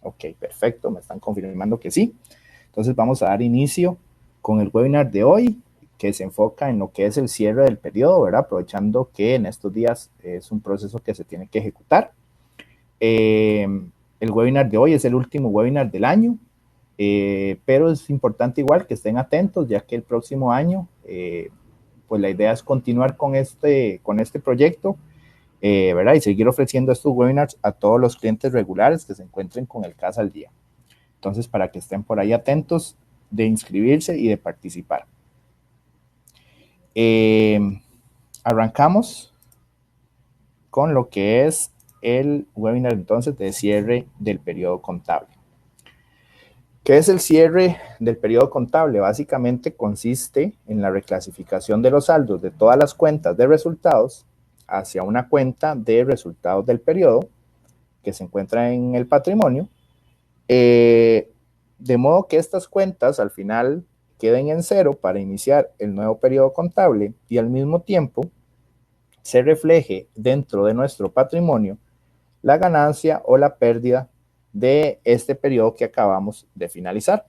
Ok, perfecto, me están confirmando que sí. Entonces vamos a dar inicio con el webinar de hoy, que se enfoca en lo que es el cierre del periodo, ¿verdad? Aprovechando que en estos días es un proceso que se tiene que ejecutar. El webinar de hoy es el último webinar del año, pero es importante igual que estén atentos, ya que el próximo año, pues la idea es continuar con este proyecto, ¿verdad? Y seguir ofreciendo estos webinars a todos los clientes regulares que se encuentren con el CAS al día. Entonces, para que estén por ahí atentos de inscribirse y de participar. Arrancamos con lo que es el webinar entonces de cierre del periodo contable. ¿Qué es el cierre del periodo contable? Básicamente consiste en la reclasificación de los saldos de todas las cuentas de resultados hacia una cuenta de resultados del periodo que se encuentra en el patrimonio, de modo que estas cuentas al final queden en cero para iniciar el nuevo periodo contable y al mismo tiempo se refleje dentro de nuestro patrimonio la ganancia o la pérdida de este periodo que acabamos de finalizar.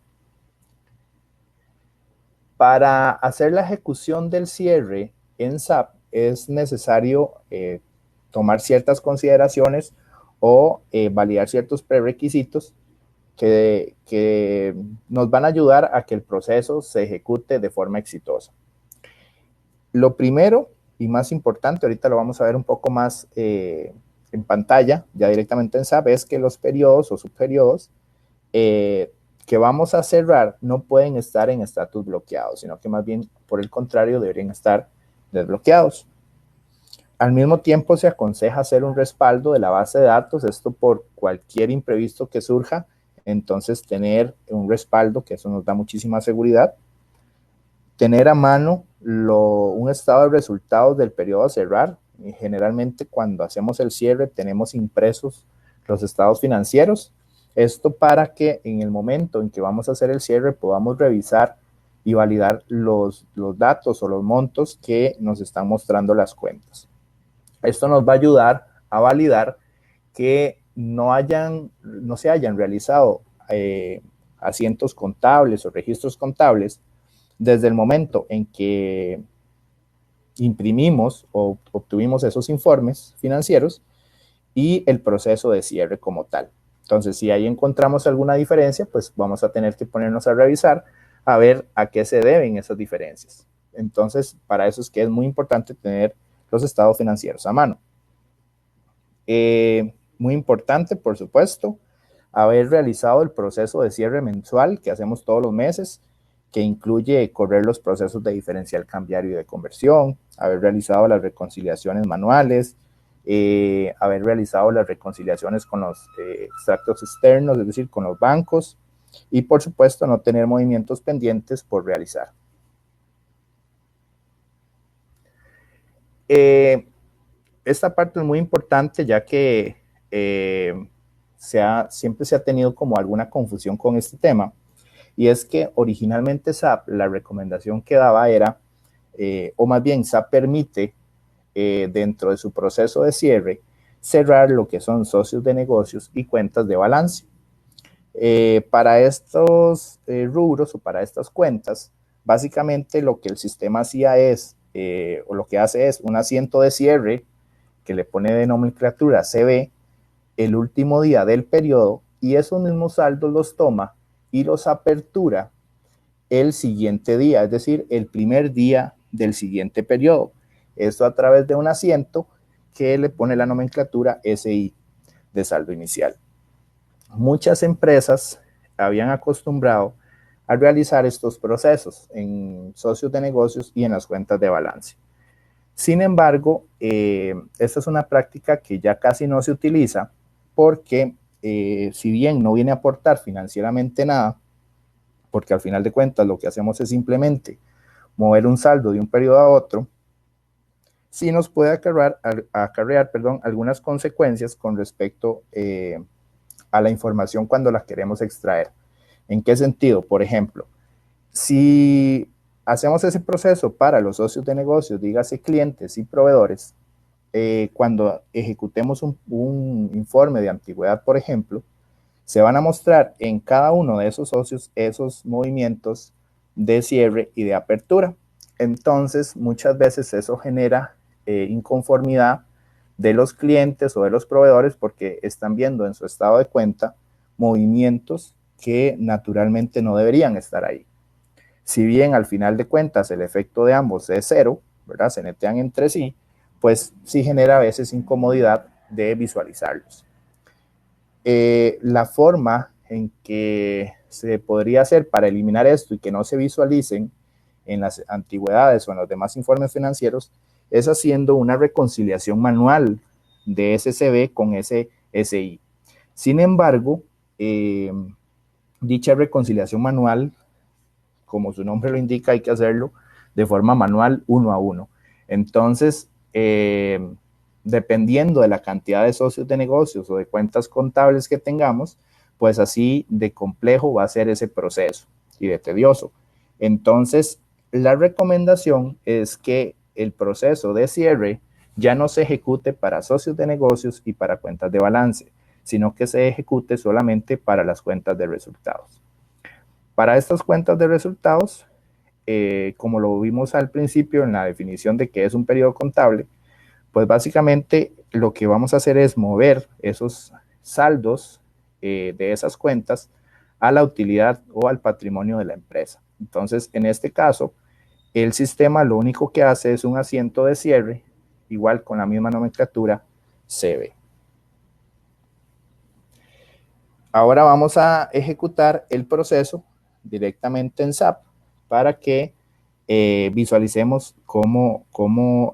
Para hacer la ejecución del cierre en SAP es necesario tomar ciertas consideraciones o validar ciertos prerequisitos que nos van a ayudar a que el proceso se ejecute de forma exitosa. Lo primero y más importante, ahorita lo vamos a ver un poco más en pantalla, ya directamente en SAP, es que los periodos o subperiodos que vamos a cerrar no pueden estar en estatus bloqueados, sino que más bien, por el contrario, deberían estar desbloqueados. Al mismo tiempo, se aconseja hacer un respaldo de la base de datos, esto por cualquier imprevisto que surja, entonces tener un respaldo, que eso nos da muchísima seguridad. Tener a mano un estado de resultados del periodo a cerrar. Y generalmente cuando hacemos el cierre tenemos impresos los estados financieros. Esto para que en el momento en que vamos a hacer el cierre podamos revisar y validar los datos o los montos que nos están mostrando las cuentas. Esto nos va a ayudar a validar que no se hayan realizado asientos contables o registros contables desde el momento en que imprimimos o obtuvimos esos informes financieros y el proceso de cierre como tal. Entonces, si ahí encontramos alguna diferencia, pues vamos a tener que ponernos a revisar a ver a qué se deben esas diferencias. Entonces, para eso es que es muy importante tener los estados financieros a mano. Muy importante, por supuesto, haber realizado el proceso de cierre mensual que hacemos todos los meses, que incluye correr los procesos de diferencial cambiario y de conversión, haber realizado las reconciliaciones manuales, haber realizado las reconciliaciones con los extractos externos, es decir, con los bancos, y por supuesto no tener movimientos pendientes por realizar. Esta parte es muy importante ya que siempre se ha tenido como alguna confusión con este tema, y es que originalmente SAP, la recomendación que daba era, o más bien SAP permite dentro de su proceso de cierre, cerrar lo que son socios de negocios y cuentas de balance. Para estos rubros o para estas cuentas, básicamente lo que el sistema hacía es, o lo que hace es un asiento de cierre que le pone de nomenclatura CB el último día del periodo y esos mismos saldos los toma y los apertura el siguiente día, es decir, el primer día del siguiente periodo. Esto a través de un asiento que le pone la nomenclatura SI de saldo inicial. Muchas empresas habían acostumbrado a realizar estos procesos en socios de negocios y en las cuentas de balance. Sin embargo, esta es una práctica que ya casi no se utiliza porque si bien no viene a aportar financieramente nada, porque al final de cuentas lo que hacemos es simplemente mover un saldo de un periodo a otro, sí nos puede acarrear algunas consecuencias con respecto a la información cuando la queremos extraer. ¿En qué sentido? Por ejemplo, si hacemos ese proceso para los socios de negocios, dígase clientes y proveedores, cuando ejecutemos un informe de antigüedad, por ejemplo, se van a mostrar en cada uno de esos socios esos movimientos de cierre y de apertura. Entonces, muchas veces eso genera inconformidad de los clientes o de los proveedores porque están viendo en su estado de cuenta movimientos que naturalmente no deberían estar ahí. Si bien al final de cuentas el efecto de ambos es cero, ¿verdad? Se netean entre sí, pues sí genera a veces incomodidad de visualizarlos. La forma en que se podría hacer para eliminar esto y que no se visualicen en las antigüedades o en los demás informes financieros es haciendo una reconciliación manual de SCB con SI. Sin embargo, dicha reconciliación manual, como su nombre lo indica, hay que hacerlo de forma manual uno a uno. Entonces, dependiendo de la cantidad de socios de negocios o de cuentas contables que tengamos, pues así de complejo va a ser ese proceso y de tedioso. Entonces, la recomendación es que el proceso de cierre ya no se ejecute para socios de negocios y para cuentas de balance, sino que se ejecute solamente para las cuentas de resultados. Para estas cuentas de resultados, como lo vimos al principio en la definición de qué es un periodo contable, pues básicamente lo que vamos a hacer es mover esos saldos de esas cuentas a la utilidad o al patrimonio de la empresa. Entonces, en este caso, el sistema lo único que hace es un asiento de cierre, igual con la misma nomenclatura CB. Ahora vamos a ejecutar el proceso directamente en SAP para que visualicemos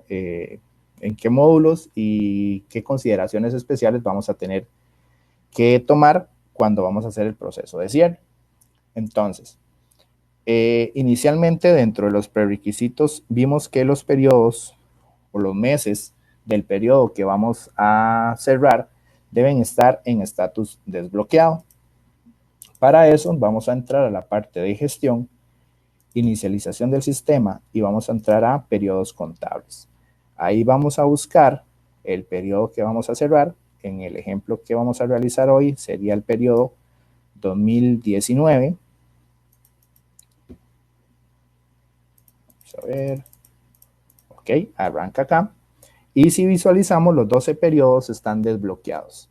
en qué módulos y qué consideraciones especiales vamos a tener que tomar cuando vamos a hacer el proceso de cierre. Entonces, inicialmente dentro de los prerequisitos vimos que los periodos o los meses del periodo que vamos a cerrar deben estar en estatus desbloqueado. Para eso vamos a entrar a la parte de gestión, inicialización del sistema y vamos a entrar a periodos contables. Ahí vamos a buscar el periodo que vamos a cerrar. En el ejemplo que vamos a realizar hoy sería el periodo 2019. Vamos a ver. Ok, arranca acá. Y si visualizamos, los 12 periodos están desbloqueados.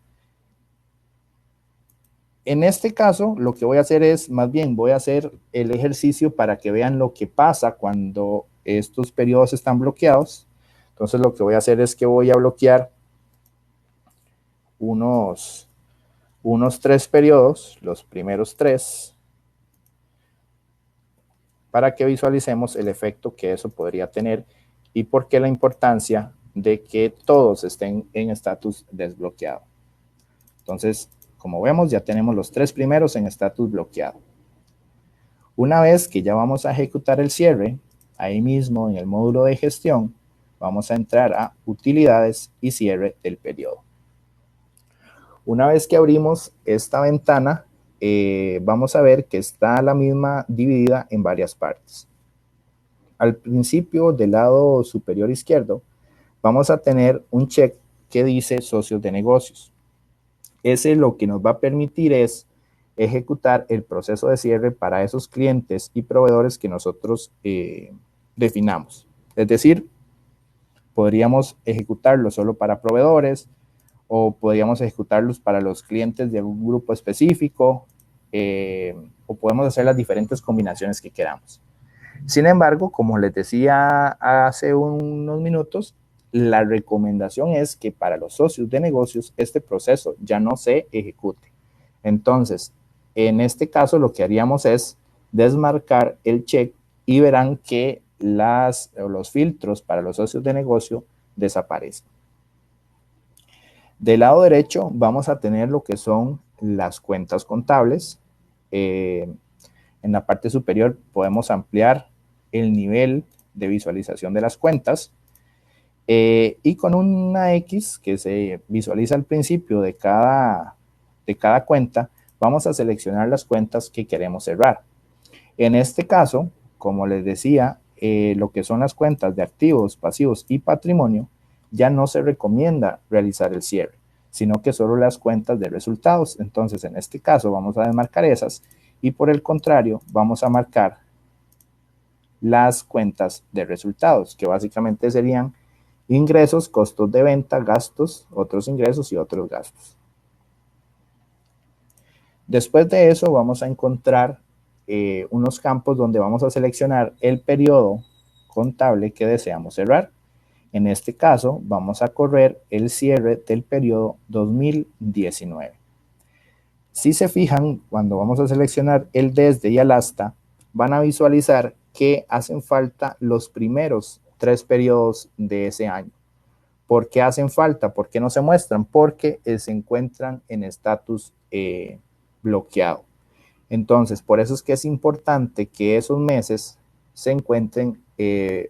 En este caso, lo que voy a hacer es, más bien, voy a hacer el ejercicio para que vean lo que pasa cuando estos periodos están bloqueados. Entonces, lo que voy a hacer es que voy a bloquear unos 3 periodos, los primeros 3, para que visualicemos el efecto que eso podría tener y por qué la importancia de que todos estén en estatus desbloqueado. Entonces, como vemos, ya tenemos los 3 primeros en estatus bloqueado. Una vez que ya vamos a ejecutar el cierre, ahí mismo en el módulo de gestión, vamos a entrar a utilidades y cierre del periodo. Una vez que abrimos esta ventana, vamos a ver que está la misma dividida en varias partes. Al principio, del lado superior izquierdo, vamos a tener un check que dice socios de negocios. Ese lo que nos va a permitir es ejecutar el proceso de cierre para esos clientes y proveedores que nosotros definamos. Es decir, podríamos ejecutarlo solo para proveedores o podríamos ejecutarlos para los clientes de un grupo específico o podemos hacer las diferentes combinaciones que queramos. Sin embargo, como les decía hace unos minutos, la recomendación es que para los socios de negocios este proceso ya no se ejecute. Entonces, en este caso lo que haríamos es desmarcar el check y verán que los filtros para los socios de negocio desaparecen. Del lado derecho vamos a tener lo que son las cuentas contables. En la parte superior podemos ampliar el nivel de visualización de las cuentas. Y con una X que se visualiza al principio de cada cuenta, vamos a seleccionar las cuentas que queremos cerrar. En este caso, como les decía, lo que son las cuentas de activos, pasivos y patrimonio, ya no se recomienda realizar el cierre. sino que solo las cuentas de resultados. Entonces, en este caso vamos a desmarcar esas y por el contrario vamos a marcar las cuentas de resultados, que básicamente serían ingresos, costos de venta, gastos, otros ingresos y otros gastos. Después de eso vamos a encontrar unos campos donde vamos a seleccionar el periodo contable que deseamos cerrar. En este caso vamos a correr el cierre del periodo 2019. Si se fijan, cuando vamos a seleccionar el desde y el hasta, van a visualizar que hacen falta los primeros 3 periodos de ese año. ¿Por qué hacen falta? ¿Por qué no se muestran? Porque se encuentran en estatus bloqueado. Entonces, por eso es que es importante que esos meses se encuentren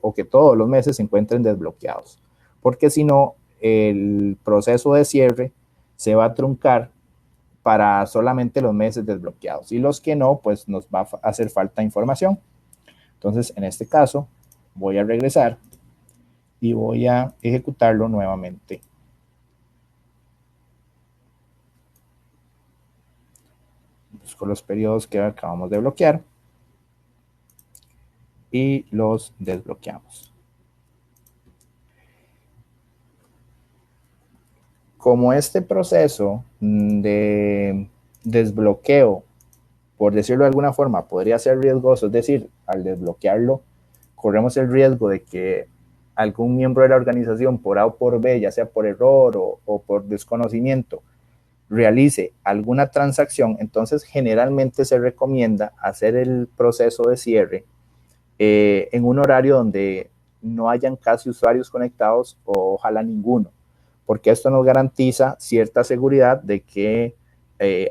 o que todos los meses se encuentren desbloqueados, porque si no, el proceso de cierre se va a truncar para solamente los meses desbloqueados y los que no, pues nos va a hacer falta información. Entonces, en este caso, voy a regresar y voy a ejecutarlo nuevamente. Busco los periodos que acabamos de bloquear y los desbloqueamos. Como este proceso de desbloqueo, por decirlo de alguna forma, podría ser riesgoso, es decir, al desbloquearlo, corremos el riesgo de que algún miembro de la organización, por A o por B, ya sea por error o por desconocimiento, realice alguna transacción, entonces generalmente se recomienda hacer el proceso de cierre en un horario donde no hayan casi usuarios conectados o ojalá ninguno, porque esto nos garantiza cierta seguridad de que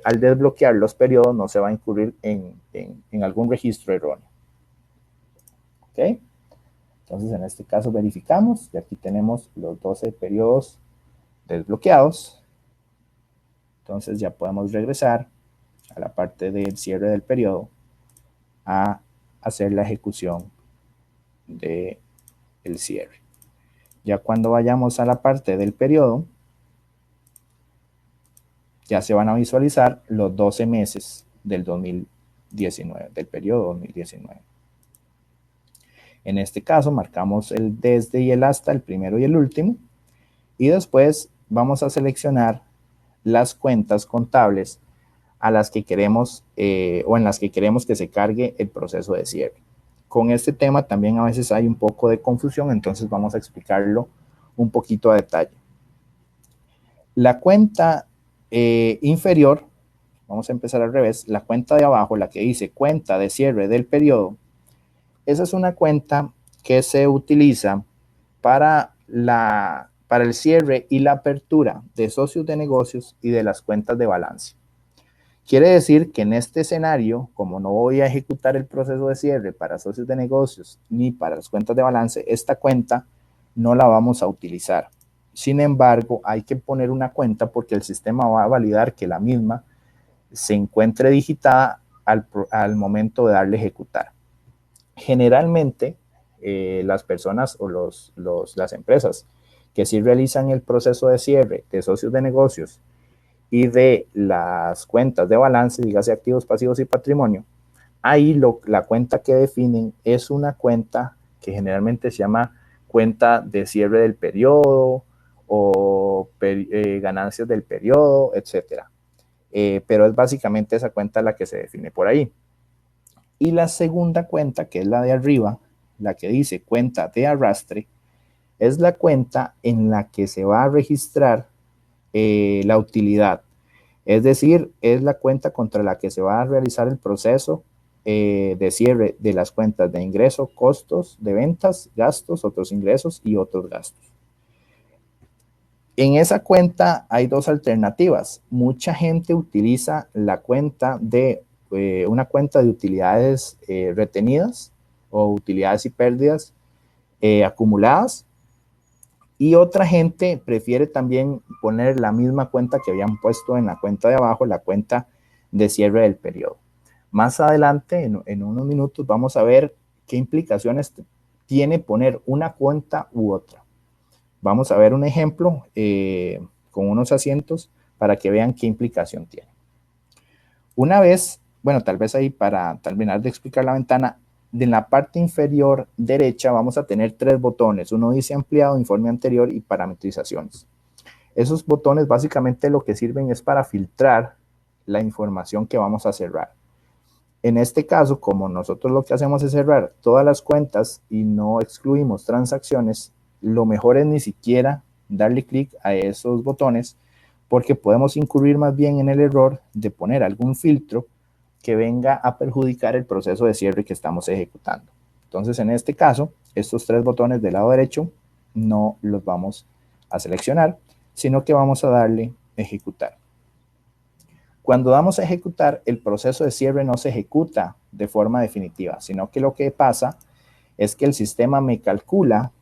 al desbloquear los periodos no se va a incurrir en algún registro erróneo. ¿Ok? Entonces, en este caso verificamos y aquí tenemos los 12 periodos desbloqueados. Entonces ya podemos regresar a la parte del cierre del periodo a hacer la ejecución del cierre. Ya cuando vayamos a la parte del periodo, ya se van a visualizar los 12 meses del 2019, del periodo 2019. En este caso marcamos el desde y el hasta, el primero y el último, y después vamos a seleccionar las cuentas contables a las que queremos o en las que queremos que se cargue el proceso de cierre. Con este tema también a veces hay un poco de confusión, entonces vamos a explicarlo un poquito a detalle. La cuenta inferior, vamos a empezar al revés, la cuenta de abajo, la que dice cuenta de cierre del periodo, esa es una cuenta que se utiliza para el cierre y la apertura de socios de negocios y de las cuentas de balance. Quiere decir que en este escenario, como no voy a ejecutar el proceso de cierre para socios de negocios ni para las cuentas de balance, esta cuenta no la vamos a utilizar. Sin embargo, hay que poner una cuenta porque el sistema va a validar que la misma se encuentre digitada al momento de darle ejecutar. Generalmente, las personas o las empresas que sí realizan el proceso de cierre de socios de negocios y de las cuentas de balance, dígase activos, pasivos y patrimonio, ahí la cuenta que definen es una cuenta que generalmente se llama cuenta de cierre del periodo o ganancias del periodo, etcétera. Pero es básicamente esa cuenta la que se define por ahí. Y la segunda cuenta, que es la de arriba, la que dice cuenta de arrastre, es la cuenta en la que se va a registrar la utilidad. Es decir, es la cuenta contra la que se va a realizar el proceso de cierre de las cuentas de ingreso, costos de ventas, gastos, otros ingresos y otros gastos. En esa cuenta hay dos alternativas. Mucha gente utiliza la cuenta de una cuenta de utilidades retenidas o utilidades y pérdidas acumuladas, y otra gente prefiere también poner la misma cuenta que habían puesto en la cuenta de abajo, la cuenta de cierre del periodo. Más adelante, en unos minutos, vamos a ver qué implicaciones tiene poner una cuenta u otra. Vamos a ver un ejemplo con unos asientos para que vean qué implicación tiene. Una vez, bueno, tal vez ahí para terminar de explicar la ventana, en la parte inferior derecha vamos a tener 3 botones. Uno dice ampliado, informe anterior y parametrizaciones. Esos botones básicamente lo que sirven es para filtrar la información que vamos a cerrar. En este caso, como nosotros lo que hacemos es cerrar todas las cuentas y no excluimos transacciones, lo mejor es ni siquiera darle clic a esos botones, porque podemos incurrir más bien en el error de poner algún filtro que venga a perjudicar el proceso de cierre que estamos ejecutando. Entonces, en este caso, estos 3 botones del lado derecho no los vamos a seleccionar, sino que vamos a darle ejecutar. Cuando damos a ejecutar, el proceso de cierre no se ejecuta de forma definitiva, sino que lo que pasa es que el sistema me calcula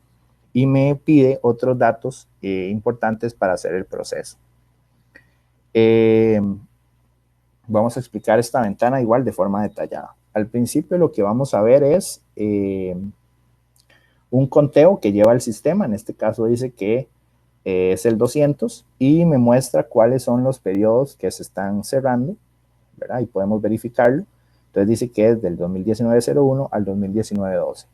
y me pide otros datos importantes para hacer el proceso. Vamos a explicar esta ventana igual de forma detallada. Al principio lo que vamos a ver es un conteo que lleva el sistema. En este caso dice que es el 200 y me muestra cuáles son los periodos que se están cerrando, ¿verdad? Y podemos verificarlo. Entonces dice que es del 2019-01 al 2019-12.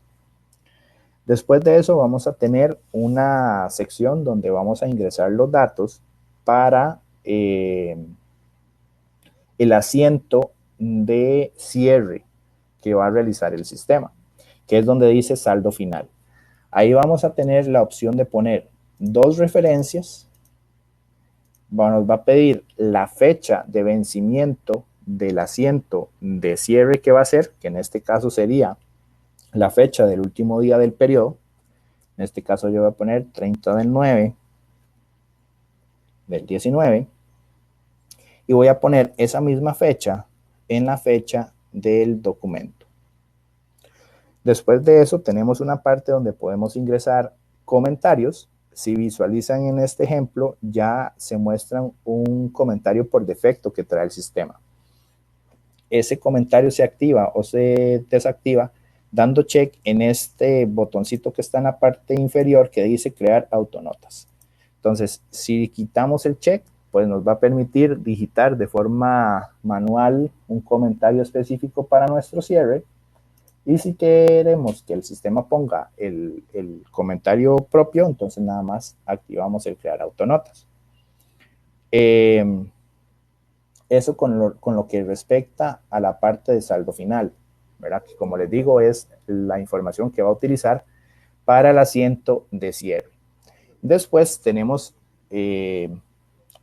Después de eso vamos a tener una sección donde vamos a ingresar los datos para el asiento de cierre que va a realizar el sistema, que es donde dice saldo final. Ahí vamos a tener la opción de poner 2 referencias. Nos va a pedir la fecha de vencimiento del asiento de cierre que va a ser, que en este caso sería la fecha del último día del periodo. En este caso yo voy a poner 30 del 9 del 19 y voy a poner esa misma fecha en la fecha del documento. Después de eso tenemos una parte donde podemos ingresar comentarios. Si visualizan en este ejemplo, ya se muestra un comentario por defecto que trae el sistema. Ese comentario se activa o se desactiva dando check en este botoncito que está en la parte inferior que dice crear autonotas. Entonces, si quitamos el check, pues nos va a permitir digitar de forma manual un comentario específico para nuestro cierre. Y si queremos que el sistema ponga el comentario propio, entonces nada más activamos el crear autonotas. Eso con lo que respecta a la parte de saldo final, ¿verdad? Que como les digo es la información que va a utilizar para el asiento de cierre. Después tenemos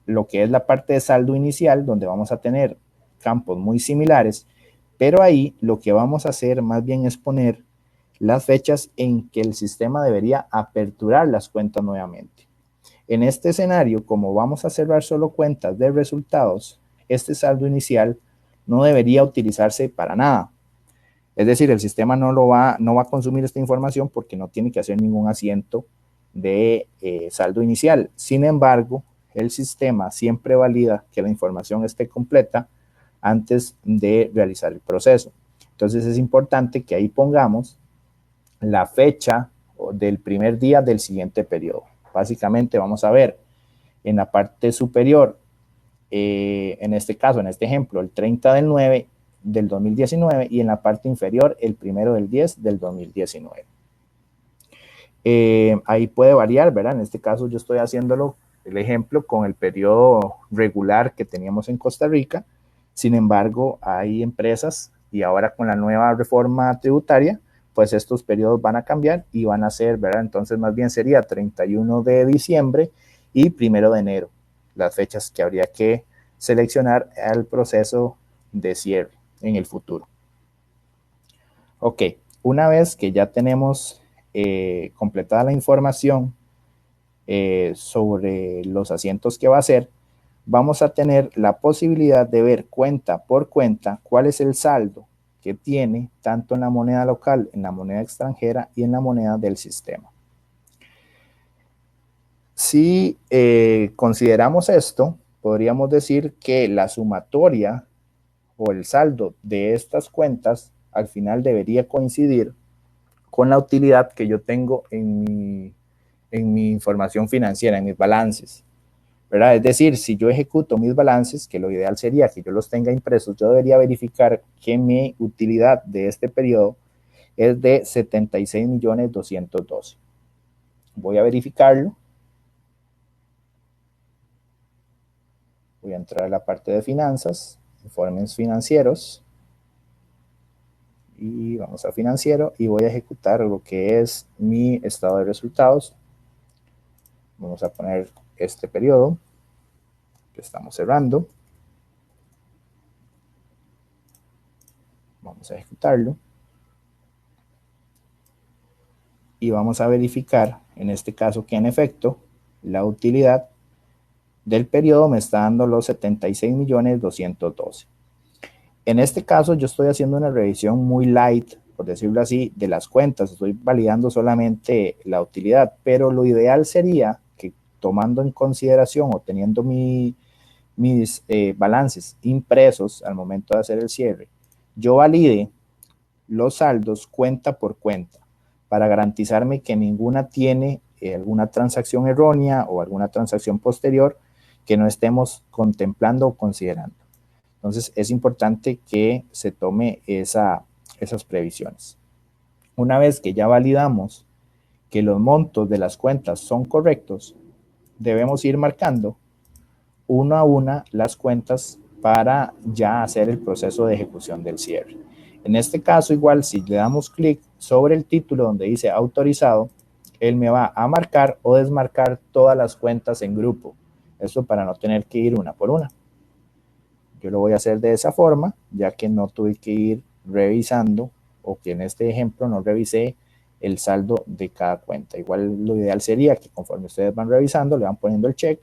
lo que es la parte de saldo inicial, donde vamos a tener campos muy similares, pero ahí lo que vamos a hacer más bien es poner las fechas en que el sistema debería aperturar las cuentas nuevamente. En este escenario, como vamos a cerrar solo cuentas de resultados, este saldo inicial no debería utilizarse para nada. Es decir, el sistema no va a consumir esta información porque no tiene que hacer ningún asiento de saldo inicial. Sin embargo, el sistema siempre valida que la información esté completa antes de realizar el proceso. Entonces es importante que ahí pongamos la fecha del primer día del siguiente periodo. Básicamente vamos a ver en la parte superior, en este caso, en este ejemplo, el 30 del 9 del 2019 y en la parte inferior el 1 del 10 del 2019. Ahí puede variar, ¿verdad? En este caso yo estoy haciéndolo, el ejemplo, con el periodo regular que teníamos en Costa Rica. Sin embargo, hay empresas y ahora con la nueva reforma tributaria, pues estos periodos van a cambiar y van a ser, ¿verdad? Entonces más bien sería 31 de diciembre y 1 de enero, las fechas que habría que seleccionar al proceso de cierre en el futuro. Ok, una vez que ya tenemos completada la información sobre los asientos que va a hacer, vamos a tener la posibilidad de ver cuenta por cuenta cuál es el saldo que tiene tanto en la moneda local, en la moneda extranjera y en la moneda del sistema. Si consideramos esto, podríamos decir que la sumatoria o el saldo de estas cuentas al final debería coincidir con la utilidad que yo tengo en mi información financiera, en mis balances. ¿verdad? Es decir, si yo ejecuto mis balances, que lo ideal sería que yo los tenga impresos, yo debería verificar que mi utilidad de este periodo es de 76.212.000. Voy a verificarlo. Voy a entrar a la parte de finanzas, informes financieros, y vamos a financiero y voy a ejecutar lo que es mi estado de resultados. Vamos a poner este periodo que estamos cerrando. Vamos a ejecutarlo. Y vamos a verificar, en este caso, que en efecto la utilidad del periodo me está dando los 76.212.000. En este caso, yo estoy haciendo una revisión muy light, por decirlo así, de las cuentas. Estoy validando solamente la utilidad, pero lo ideal sería que, tomando en consideración o teniendo mis balances impresos al momento de hacer el cierre, yo valide los saldos cuenta por cuenta para garantizarme que ninguna tiene alguna transacción errónea o alguna transacción posterior que no estemos contemplando o considerando. Entonces, es importante que se tome esas previsiones. Una vez que ya validamos que los montos de las cuentas son correctos, debemos ir marcando una a una las cuentas para ya hacer el proceso de ejecución del cierre. En este caso, igual, si le damos clic sobre el título donde dice autorizado, él me va a marcar o desmarcar todas las cuentas en grupo. Esto para no tener que ir una por una. Yo lo voy a hacer de esa forma, ya que no tuve que ir revisando, o que en este ejemplo no revisé el saldo de cada cuenta. Igual lo ideal sería que conforme ustedes van revisando, le van poniendo el check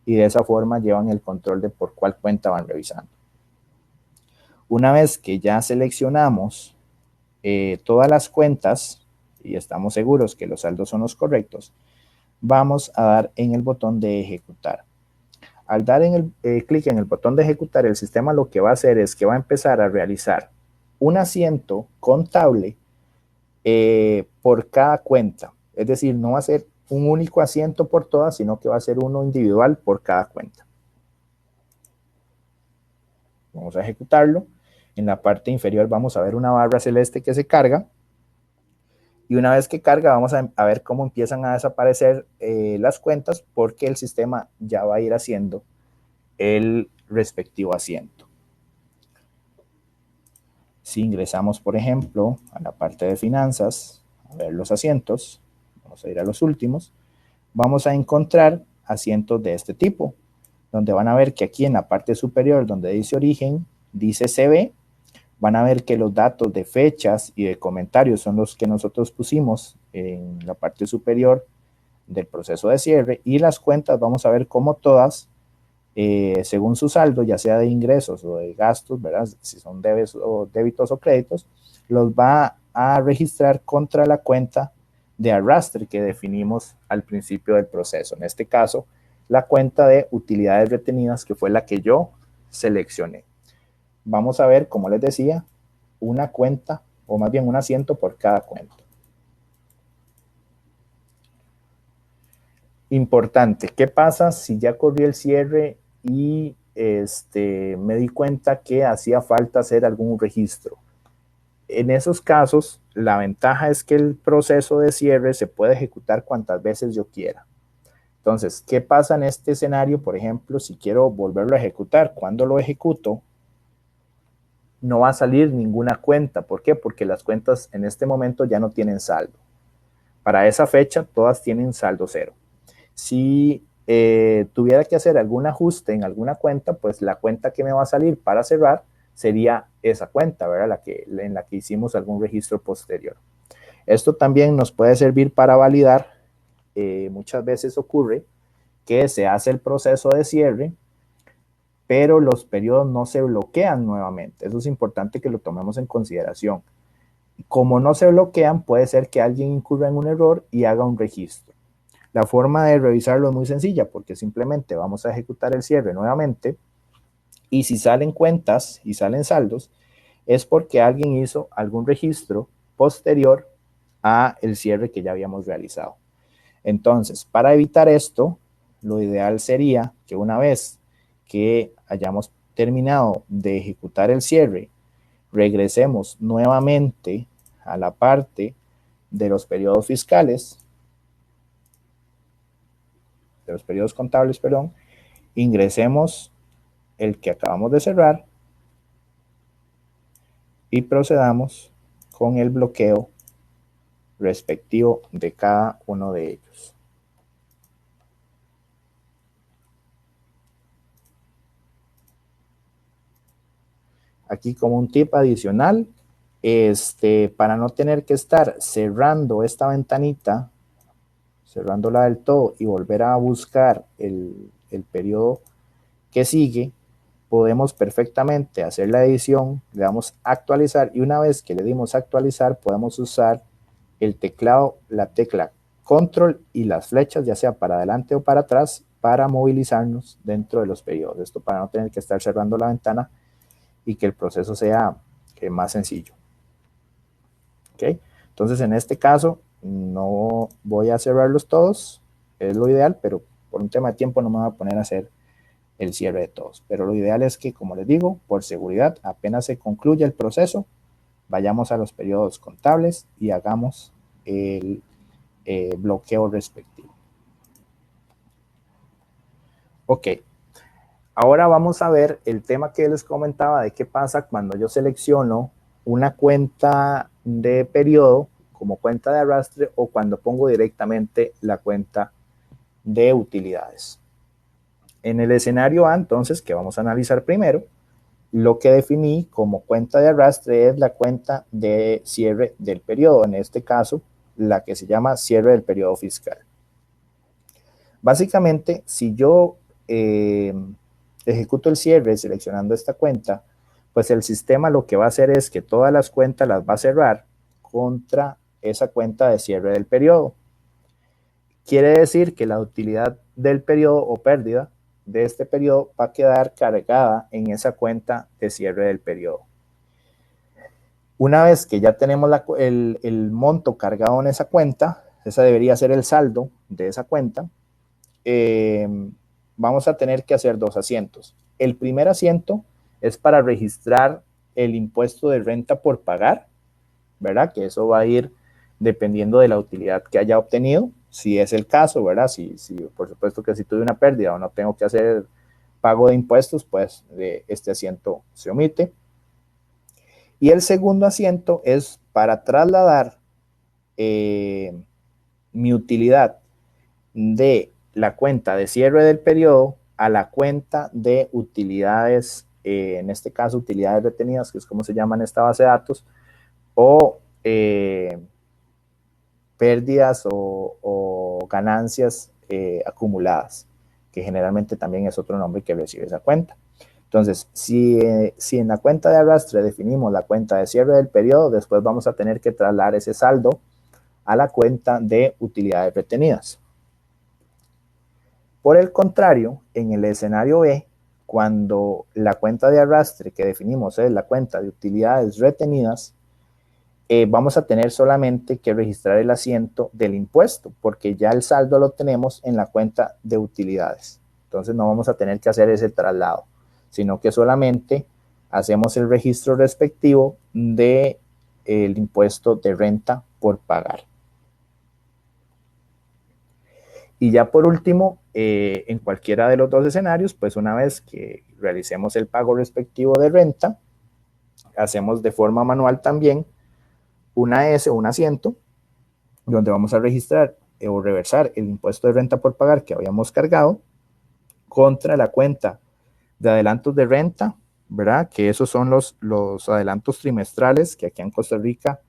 y de esa forma llevan el control de por cuál cuenta van revisando. Una vez que ya seleccionamos todas las cuentas y estamos seguros que los saldos son los correctos, vamos a dar en el botón de ejecutar. Al dar en el clic en el botón de ejecutar, el sistema lo que va a hacer es que va a empezar a realizar un asiento contable por cada cuenta. Es decir, no va a ser un único asiento por todas, sino que va a ser uno individual por cada cuenta. Vamos a ejecutarlo. En la parte inferior vamos a ver una barra celeste que se carga. Y una vez que carga, vamos a ver cómo empiezan a desaparecer las cuentas, porque el sistema ya va a ir haciendo el respectivo asiento. Si ingresamos, por ejemplo, a la parte de finanzas, a ver los asientos, vamos a ir a los últimos, vamos a encontrar asientos de este tipo, donde van a ver que aquí en la parte superior, donde dice origen, dice CB, van a ver que los datos de fechas y de comentarios son los que nosotros pusimos en la parte superior del proceso de cierre, y las cuentas vamos a ver cómo todas, según su saldo, ya sea de ingresos o de gastos, ¿verdad? Si son débitos o créditos, los va a registrar contra la cuenta de arrastre que definimos al principio del proceso. En este caso, la cuenta de utilidades retenidas, que fue la que yo seleccioné. Vamos a ver, como les decía, una cuenta, o más bien un asiento por cada cuenta. Importante, ¿qué pasa si ya corrí el cierre y me di cuenta que hacía falta hacer algún registro? En esos casos, la ventaja es que el proceso de cierre se puede ejecutar cuantas veces yo quiera. Entonces, ¿qué pasa en este escenario? Por ejemplo, si quiero volverlo a ejecutar, cuando lo ejecuto, no va a salir ninguna cuenta. ¿Por qué? Porque las cuentas en este momento ya no tienen saldo. Para esa fecha, todas tienen saldo cero. Si tuviera que hacer algún ajuste en alguna cuenta, pues la cuenta que me va a salir para cerrar sería esa cuenta, ¿verdad? En la que hicimos algún registro posterior. Esto también nos puede servir para validar. Muchas veces ocurre que se hace el proceso de cierre, pero los periodos no se bloquean nuevamente. Eso es importante que lo tomemos en consideración. Como no se bloquean, puede ser que alguien incurra en un error y haga un registro. La forma de revisarlo es muy sencilla, porque simplemente vamos a ejecutar el cierre nuevamente, y si salen cuentas y salen saldos, es porque alguien hizo algún registro posterior a el cierre que ya habíamos realizado. Entonces, para evitar esto, lo ideal sería que una vez que hayamos terminado de ejecutar el cierre, regresemos nuevamente a la parte de los periodos fiscales, de los periodos contables, perdón, ingresemos el que acabamos de cerrar y procedamos con el bloqueo respectivo de cada uno de ellos. Aquí como un tip adicional, para no tener que estar cerrando esta ventanita, cerrándola del todo y volver a buscar el periodo que sigue, podemos perfectamente hacer la edición, le damos actualizar y una vez que le dimos actualizar podemos usar el teclado, la tecla control y las flechas, ya sea para adelante o para atrás, para movilizarnos dentro de los periodos. Esto para no tener que estar cerrando la ventana y que el proceso sea más sencillo. ¿Okay? Entonces, en este caso, no voy a cerrarlos todos, es lo ideal, pero por un tema de tiempo no me voy a poner a hacer el cierre de todos. Pero lo ideal es que, como les digo, por seguridad, apenas se concluya el proceso, vayamos a los periodos contables y hagamos el bloqueo respectivo. Ok, ahora vamos a ver el tema que les comentaba de qué pasa cuando yo selecciono una cuenta de periodo como cuenta de arrastre o cuando pongo directamente la cuenta de utilidades. En el escenario A, entonces, que vamos a analizar primero, lo que definí como cuenta de arrastre es la cuenta de cierre del periodo, en este caso, la que se llama cierre del periodo fiscal. Básicamente, si yo ejecuto el cierre seleccionando esta cuenta, pues el sistema lo que va a hacer es que todas las cuentas las va a cerrar contra esa cuenta de cierre del periodo. Quiere decir que la utilidad del periodo o pérdida de este periodo va a quedar cargada en esa cuenta de cierre del periodo. Una vez que ya tenemos el monto cargado en esa cuenta, esa debería ser el saldo de esa cuenta, vamos a tener que hacer dos asientos. El primer asiento es para registrar el impuesto de renta por pagar, ¿verdad? Que eso va a ir dependiendo de la utilidad que haya obtenido, si es el caso, ¿verdad? Si por supuesto que si tuve una pérdida o no tengo que hacer pago de impuestos, pues este asiento se omite. Y el segundo asiento es para trasladar mi utilidad de la cuenta de cierre del periodo a la cuenta de utilidades, en este caso utilidades retenidas, que es como se llama en esta base de datos, o pérdidas o ganancias acumuladas, que generalmente también es otro nombre que recibe esa cuenta. Entonces, si en la cuenta de arrastre definimos la cuenta de cierre del periodo, después vamos a tener que trasladar ese saldo a la cuenta de utilidades retenidas. Por el contrario, en el escenario B, cuando la cuenta de arrastre que definimos es la cuenta de utilidades retenidas, vamos a tener solamente que registrar el asiento del impuesto, porque ya el saldo lo tenemos en la cuenta de utilidades. Entonces no vamos a tener que hacer ese traslado, sino que solamente hacemos el registro respectivo del impuesto de renta por pagar. Y ya por último, en cualquiera de los dos escenarios, pues una vez que realicemos el pago respectivo de renta, hacemos de forma manual también una S o un asiento, donde vamos a registrar o reversar el impuesto de renta por pagar que habíamos cargado contra la cuenta de adelantos de renta, ¿verdad? Que esos son los adelantos trimestrales que aquí en Costa Rica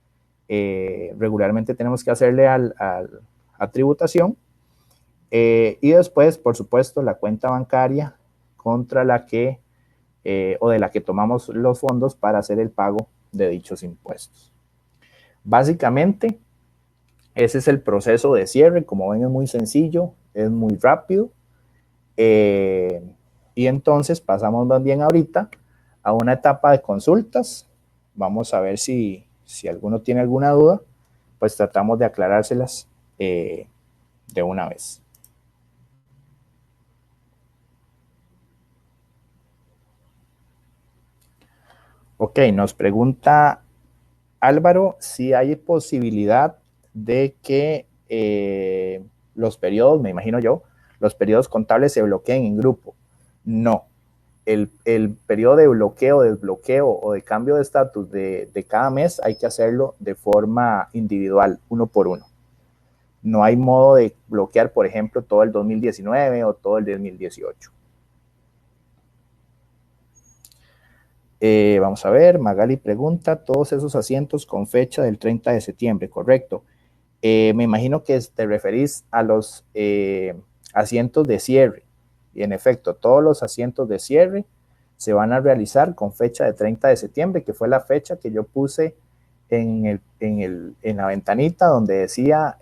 regularmente tenemos que hacerle a tributación. Y después, por supuesto, la cuenta bancaria contra la que o de la que tomamos los fondos para hacer el pago de dichos impuestos. Básicamente, ese es el proceso de cierre. Como ven, es muy sencillo, es muy rápido. Y entonces pasamos más bien ahorita a una etapa de consultas. Vamos a ver si alguno tiene alguna duda, pues tratamos de aclarárselas de una vez. Ok, nos pregunta Álvaro si hay posibilidad de que los periodos, me imagino yo, los periodos contables se bloqueen en grupo. No. El periodo de bloqueo, desbloqueo o de cambio de estatus de cada mes hay que hacerlo de forma individual, uno por uno. No hay modo de bloquear, por ejemplo, todo el 2019 o todo el 2018. Vamos a ver, Magali pregunta, todos esos asientos con fecha del 30 de septiembre, correcto. Me imagino que te referís a los asientos de cierre. Y en efecto, todos los asientos de cierre se van a realizar con fecha de 30 de septiembre, que fue la fecha que yo puse en la ventanita donde decía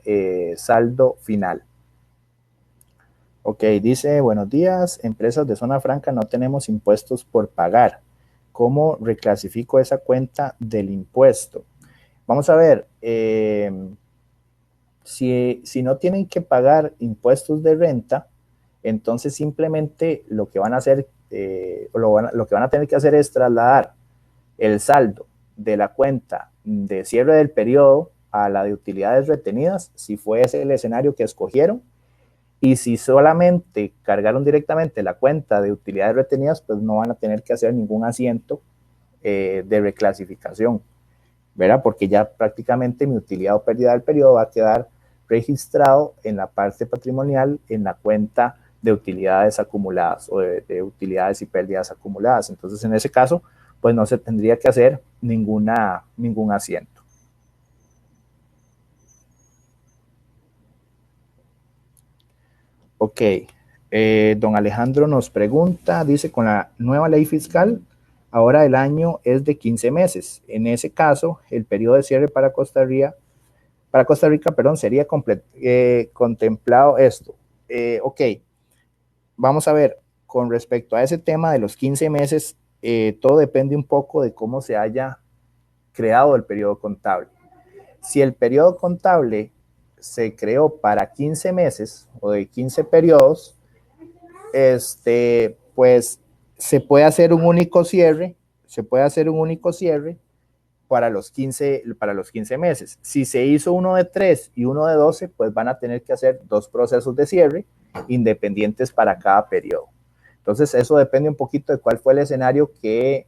saldo final. Ok, dice, buenos días, empresas de zona franca no tenemos impuestos por pagar. ¿Cómo reclasifico esa cuenta del impuesto? Vamos a ver, si no tienen que pagar impuestos de renta, entonces simplemente lo que van a hacer, lo que van a tener que hacer es trasladar el saldo de la cuenta de cierre del periodo a la de utilidades retenidas, si fue ese el escenario que escogieron, y si solamente cargaron directamente la cuenta de utilidades retenidas, pues no van a tener que hacer ningún asiento de reclasificación, ¿verdad? Porque ya prácticamente mi utilidad o pérdida del periodo va a quedar registrado en la parte patrimonial en la cuenta de utilidades acumuladas o de utilidades y pérdidas acumuladas. Entonces, en ese caso, pues no se tendría que hacer ningún asiento. Ok, don Alejandro nos pregunta, dice, con la nueva ley fiscal, ahora el año es de 15 meses. En ese caso, el periodo de cierre para Costa Rica, sería contemplado esto. Ok, vamos a ver, con respecto a ese tema de los 15 meses, todo depende un poco de cómo se haya creado el periodo contable. Si el periodo contable se creó para 15 meses o de 15 periodos, pues se puede hacer un único cierre, para los 15 meses. Si se hizo uno de 3 y uno de 12, pues van a tener que hacer 2 procesos de cierre independientes para cada periodo. Entonces, eso depende un poquito de cuál fue el escenario que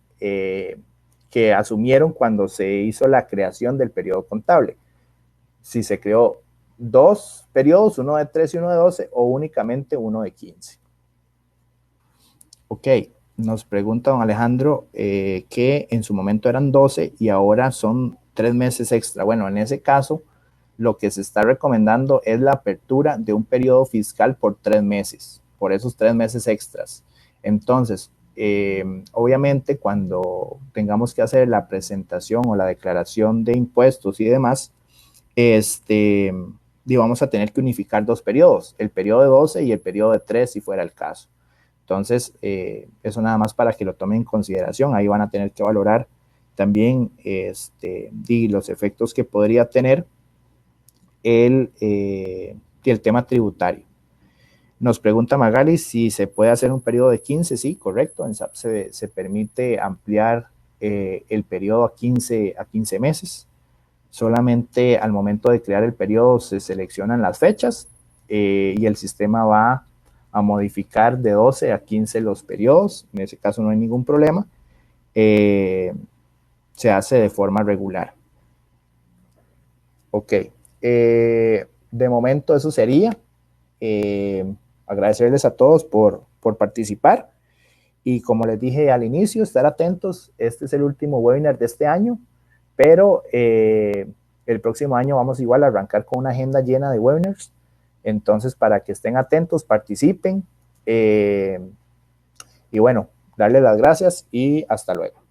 asumieron cuando se hizo la creación del periodo contable. Si se creó 2 periodos, uno de 3 y uno de 12, o únicamente uno de 15. Ok, nos pregunta don Alejandro que en su momento eran 12 y ahora son 3 meses extra. Bueno, en ese caso, lo que se está recomendando es la apertura de un periodo fiscal por 3 meses, por esos 3 meses extras. Entonces, obviamente, cuando tengamos que hacer la presentación o la declaración de impuestos y demás, vamos a tener que unificar 2 periodos, el periodo de 12 y el periodo de 3, si fuera el caso. Entonces, eso nada más para que lo tomen en consideración. Ahí van a tener que valorar también los efectos que podría tener el tema tributario. Nos pregunta Magali si se puede hacer un periodo de 15. Sí, correcto. En SAP se permite ampliar el periodo a 15 meses. Solamente al momento de crear el periodo se seleccionan las fechas y el sistema va a modificar de 12 a 15 los periodos. En ese caso no hay ningún problema. Se hace de forma regular. Ok. De momento eso sería. Agradecerles a todos por participar. Y como les dije al inicio, estar atentos. Este es el último webinar de este año, pero el próximo año vamos igual a arrancar con una agenda llena de webinars. Entonces, para que estén atentos, participen. Y bueno, darles las gracias y hasta luego.